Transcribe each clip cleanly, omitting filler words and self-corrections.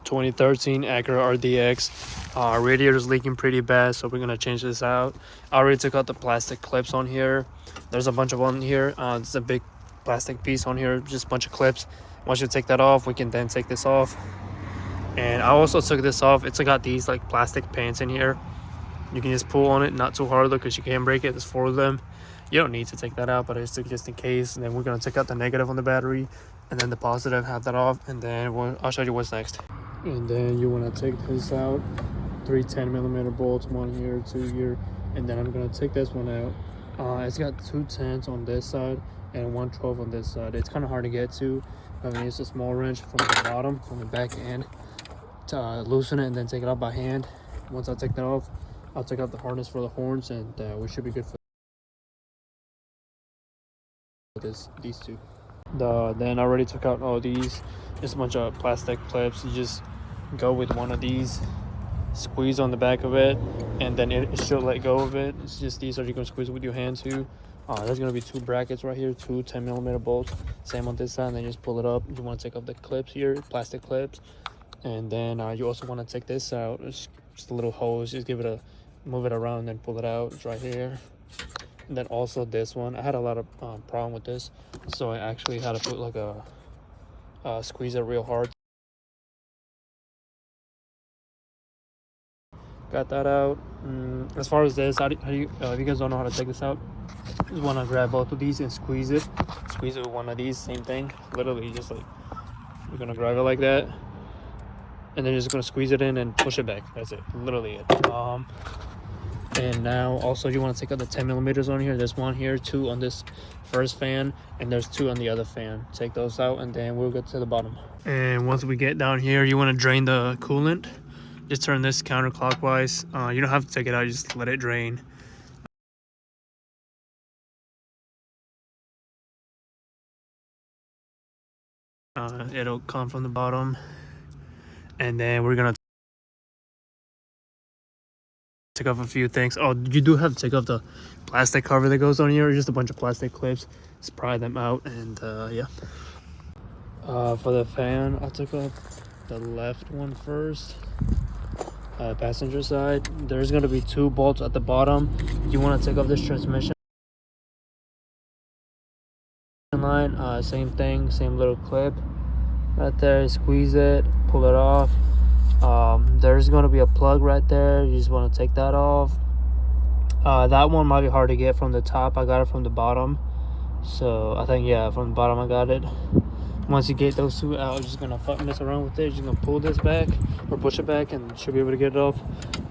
2013 Acura RDX. Radiator's leaking pretty bad, so we're gonna change this out. I already took out the plastic clips on here. There's a bunch of on here. It's a big plastic piece on here, just a bunch of clips. Once you take that off, we can then take this off. And I also took this off. It's got these like plastic pants in here. You can just pull on it, not too hard though, because you can break it. There's 4 of them. You don't need to take that out, but I just took it just in case. And then we're gonna take out the negative on the battery, and then the positive, have that off, and then I'll show you what's next. And then you want to take this out. 3 10mm bolts, 1 here, 2 here, and then I'm gonna take this one out. It's got 2 10s on this side and 1 12 on this side. It's kind of hard to get to. I'm gonna use a small wrench from the bottom, from the back end, to loosen it and then take it out by hand. Once I take that off, I'll take out the harness for the horns, and we should be good for these two. Then I already took out all these. Just a bunch of plastic clips. You just go with one of these, squeeze on the back of it, and then it should let go of it. It's just these, or you can squeeze it with your hand too. There's gonna be 2 brackets right here, 2 10mm bolts. Same on this side, and then just pull it up. You want to take off the clips here, plastic clips, and then you also want to take this out. It's just a little hose. Just give it a move it around, and then pull it out. It's right here. And then also this one, I had a lot of problem with this, so I actually had to put like a squeeze it real hard. Got that out. As far as this, how do you if you guys don't know how to take this out, just want to grab both of these and squeeze it with one of these. Same thing, literally just like you're gonna grab it like that, and then you're just gonna squeeze it in and push it back. That's it, literally it. And now also you want to take out the 10mm on here. There's 1 here, 2 on this first fan, and there's 2 on the other fan. Take those out, and then we'll get to the bottom. And once we get down here, you want to drain the coolant. Just turn this counterclockwise. You don't have to take it out, just let it drain. It'll come from the bottom, and then we're gonna take off a few things. Oh, you do have to take off the plastic cover that goes on here. Just a bunch of plastic clips. Just pry them out, and yeah. For the fan, I took off the left one first. Passenger side. There's gonna be 2 bolts at the bottom. You want to take off this transmission line. Same thing, same little clip right there. Squeeze it, pull it off. There's gonna be a plug right there. You just want to take that off. That one might be hard to get from the top. I got it from the bottom, so I think, yeah, from the bottom I got it. Once you get those 2 out, you're just gonna mess around with it. You're just gonna pull this back or push it back, and you should be able to get it off.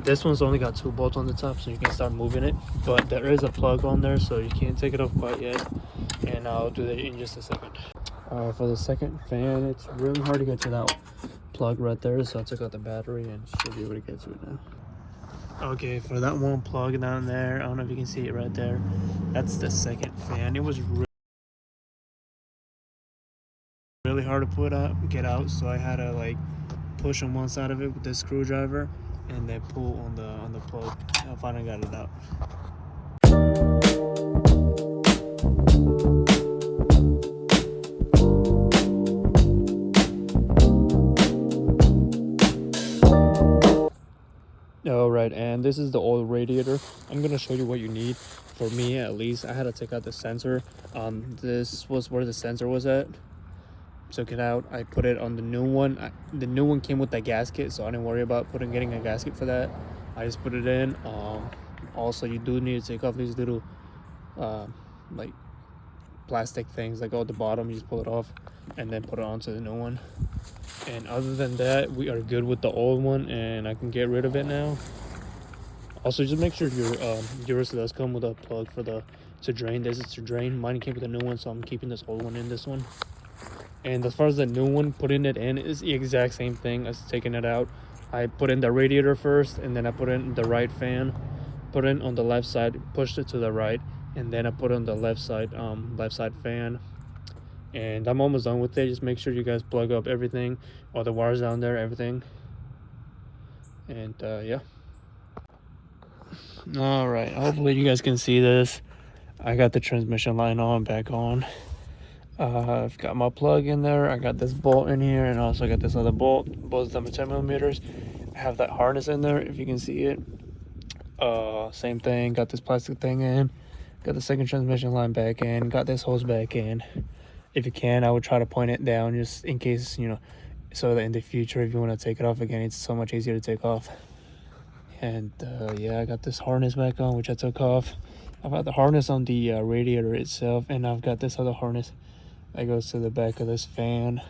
This one's only got 2 bolts on the top, so you can start moving it, but there is a plug on there, so you can't take it off quite yet, and I'll do that in just a second. For the second fan, it's really hard to get to that plug right there, so I took out the battery and should be able to get to it now. Okay, for that one plug down there, I don't know if you can see it right there, that's the second fan. It was really hard to get out, so I had to like push on one side of it with this screwdriver and then pull on the plug. I finally got it out. Alright, and this is the oil radiator. I'm gonna show you what you need. For me, at least, I had to take out the sensor. This was where the sensor was at. Took it out. I put it on the new one. The new one came with the gasket, so I didn't worry about getting a gasket for that. I just put it in. Also, you do need to take off these little like plastic things that go at the bottom. You just pull it off and then put it onto the new one. And other than that, we are good with the old one, and I can get rid of it now. Also, just make sure yours does come with a plug for to drain. This is to drain. Mine came with a new one, so I'm keeping this old one in this one. And as far as the new one, putting it in is the exact same thing as taking it out. I put in the radiator first, and then I put in the right fan, put it on the left side, pushed it to the right, and then I put on the left side fan. And I'm almost done with it. Just make sure you guys plug up everything, all the wires down there, everything. And yeah. All right, hopefully you guys can see this. I got the transmission line back on. I've got my plug in there. I got this bolt in here, and also got this other bolt. Both of them are 10 millimeters. I have that harness in there, if you can see it. Same thing. Got this plastic thing in. Got the second transmission line back in. Got this hose back in. If you can, I would try to point it down, just in case, you know, so that in the future, if you want to take it off again, it's so much easier to take off. And yeah, I got this harness back on, which I took off. I've got the harness on the radiator itself, and I've got this other harness that goes to the back of this fan.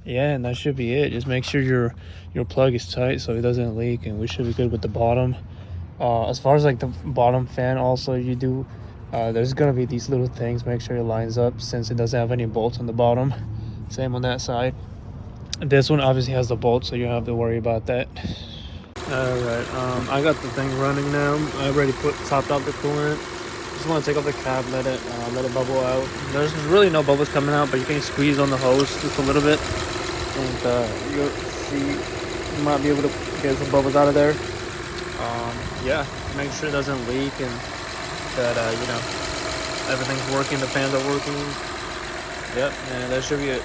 Yeah, and that should be it. Just make sure your plug is tight so it doesn't leak, and we should be good with the bottom. As far as like the bottom fan, also you do there's gonna be these little things. Make sure it lines up since it doesn't have any bolts on the bottom. Same on that side. This one obviously has the bolts, so you don't have to worry about that. Alright, I got the thing running now. I already topped out the coolant. Just want to take off the cap, let it bubble out. There's really no bubbles coming out, but you can squeeze on the hose just a little bit, and you'll see you might be able to get some bubbles out of there. Yeah, make sure it doesn't leak, and that you know, everything's working, the fans are working. Yep, and that should be it.